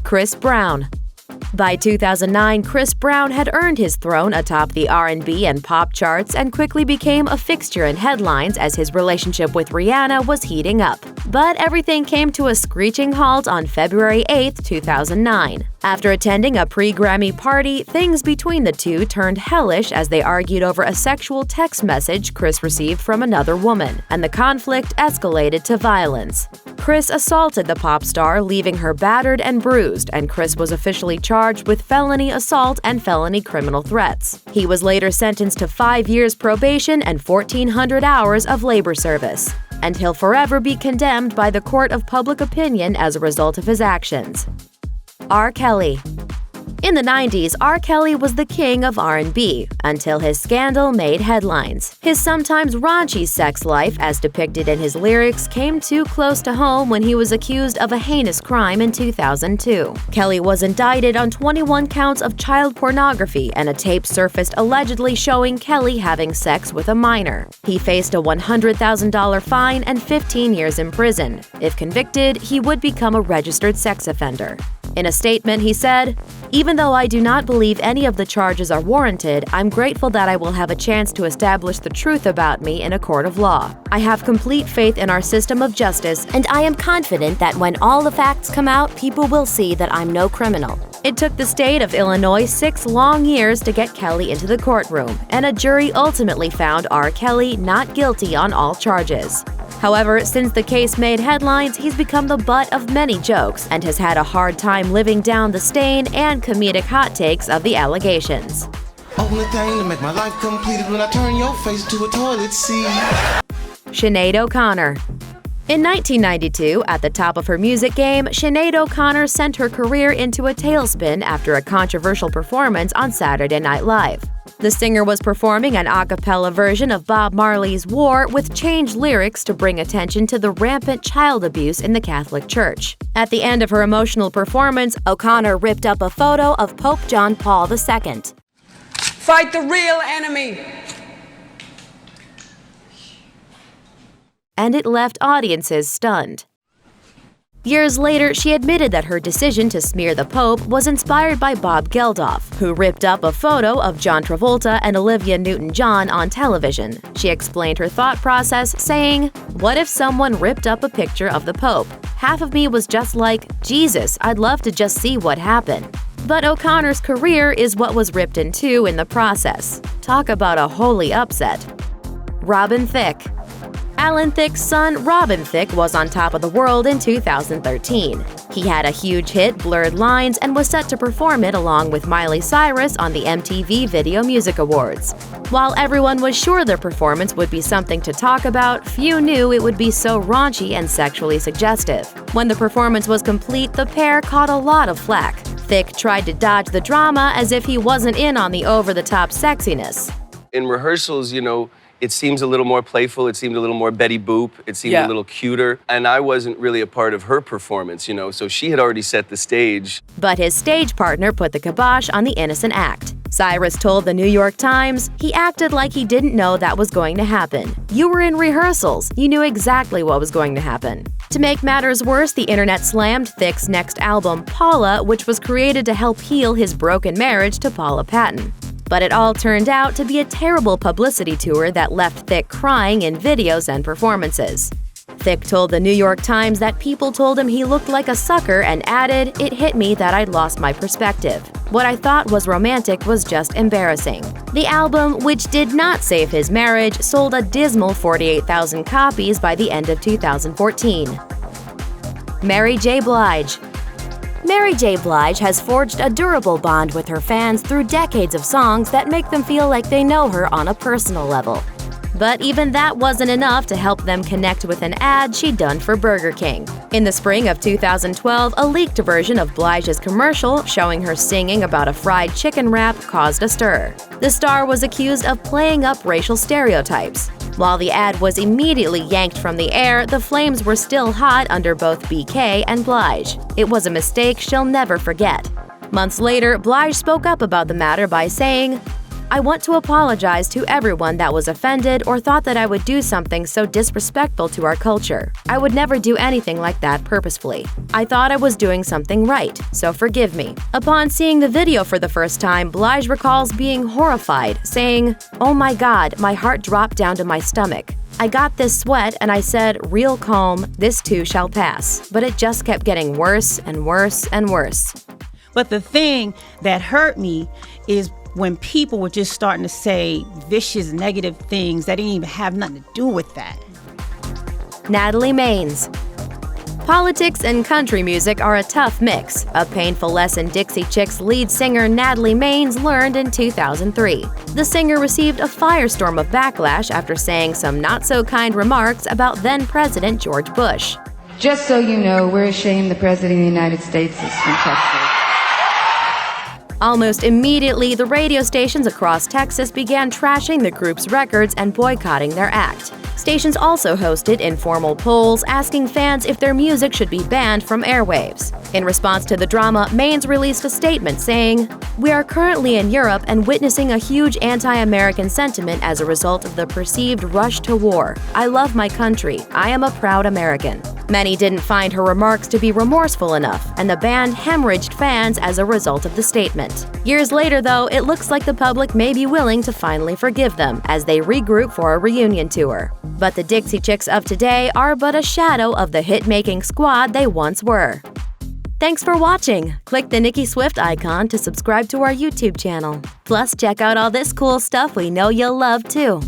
Chris Brown. By 2009, Chris Brown had earned his throne atop the R&B and pop charts and quickly became a fixture in headlines as his relationship with Rihanna was heating up. But everything came to a screeching halt on February 8, 2009. After attending a pre-Grammy party, things between the two turned hellish as they argued over a sexual text message Chris received from another woman, and the conflict escalated to violence. Chris assaulted the pop star, leaving her battered and bruised, and Chris was officially charged with felony assault and felony criminal threats. He was later sentenced to 5 years probation and 1,400 hours of labor service. And he'll forever be condemned by the court of public opinion as a result of his actions. R. Kelly. In the 90s, R. Kelly was the king of R&B until his scandal made headlines. His sometimes raunchy sex life, as depicted in his lyrics, came too close to home when he was accused of a heinous crime in 2002. Kelly was indicted on 21 counts of child pornography, and a tape surfaced allegedly showing Kelly having sex with a minor. He faced a $100,000 fine and 15 years in prison. If convicted, he would become a registered sex offender. In a statement, he said, "Even though I do not believe any of the charges are warranted, I'm grateful that I will have a chance to establish the truth about me in a court of law. I have complete faith in our system of justice, and I am confident that when all the facts come out, people will see that I'm no criminal." It took the state of Illinois 6 long years to get Kelly into the courtroom, and a jury ultimately found R. Kelly not guilty on all charges. However, since the case made headlines, he's become the butt of many jokes and has had a hard time living down the stain and comedic hot takes of the allegations. Only thing to make my life completed when I turn your face to a toilet seat. Sinead O'Connor. In 1992, at the top of her music game, Sinead O'Connor sent her career into a tailspin after a controversial performance on Saturday Night Live. The singer was performing an a cappella version of Bob Marley's War with changed lyrics to bring attention to the rampant child abuse in the Catholic Church. At the end of her emotional performance, O'Connor ripped up a photo of Pope John Paul II. Fight the real enemy. And it left audiences stunned. Years later, she admitted that her decision to smear the Pope was inspired by Bob Geldof, who ripped up a photo of John Travolta and Olivia Newton-John on television. She explained her thought process, saying, "What if someone ripped up a picture of the Pope? Half of me was just like, Jesus, I'd love to just see what happened." But O'Connor's career is what was ripped in two in the process. Talk about a holy upset. Robin Thicke. Alan Thicke's son, Robin Thicke, was on top of the world in 2013. He had a huge hit, Blurred Lines, and was set to perform it along with Miley Cyrus on the MTV Video Music Awards. While everyone was sure their performance would be something to talk about, few knew it would be so raunchy and sexually suggestive. When the performance was complete, the pair caught a lot of flack. Thicke tried to dodge the drama as if he wasn't in on the over-the-top sexiness. In rehearsals, it seems a little more playful, it seemed a little more Betty Boop, it seemed a little cuter, and I wasn't really a part of her performance, so she had already set the stage. But his stage partner put the kibosh on the innocent act. Cyrus told the New York Times, "He acted like he didn't know that was going to happen. You were in rehearsals, you knew exactly what was going to happen." To make matters worse, the internet slammed Thicke's next album, Paula, which was created to help heal his broken marriage to Paula Patton. But it all turned out to be a terrible publicity tour that left Thicke crying in videos and performances. Thicke told the New York Times that people told him he looked like a sucker and added, "It hit me that I'd lost my perspective. What I thought was romantic was just embarrassing." The album, which did not save his marriage, sold a dismal 48,000 copies by the end of 2014. Mary J. Blige. Mary J. Blige has forged a durable bond with her fans through decades of songs that make them feel like they know her on a personal level. But even that wasn't enough to help them connect with an ad she'd done for Burger King. In the spring of 2012, a leaked version of Blige's commercial showing her singing about a fried chicken wrap caused a stir. The star was accused of playing up racial stereotypes. While the ad was immediately yanked from the air, the flames were still hot under both BK and Blige. It was a mistake she'll never forget. Months later, Blige spoke up about the matter by saying, I want to apologize to everyone that was offended or thought that I would do something so disrespectful to our culture. I would never do anything like that purposefully. I thought I was doing something right, so forgive me." Upon seeing the video for the first time, Blige recalls being horrified, saying, "Oh my God, my heart dropped down to my stomach. I got this sweat and I said, real calm, this too shall pass. But it just kept getting worse and worse and worse." But the thing that hurt me is when people were just starting to say vicious, negative things that didn't even have nothing to do with that. Natalie Maines. Politics and country music are a tough mix, a painful lesson Dixie Chicks lead singer Natalie Maines learned in 2003. The singer received a firestorm of backlash after saying some not-so-kind remarks about then-President George Bush. "Just so you know, we're ashamed the President of the United States is from Texas." Almost immediately, the radio stations across Texas began trashing the group's records and boycotting their act. Stations also hosted informal polls asking fans if their music should be banned from airwaves. In response to the drama, Maines released a statement saying, "We are currently in Europe and witnessing a huge anti-American sentiment as a result of the perceived rush to war. I love my country. I am a proud American." Many didn't find her remarks to be remorseful enough, and the band hemorrhaged fans as a result of the statement. Years later, though, it looks like the public may be willing to finally forgive them as they regroup for a reunion tour. But the Dixie Chicks of today are but a shadow of the hit-making squad they once were. Thanks for watching! Click the Nicki Swift icon to subscribe to our YouTube channel. Plus, check out all this cool stuff we know you'll love too.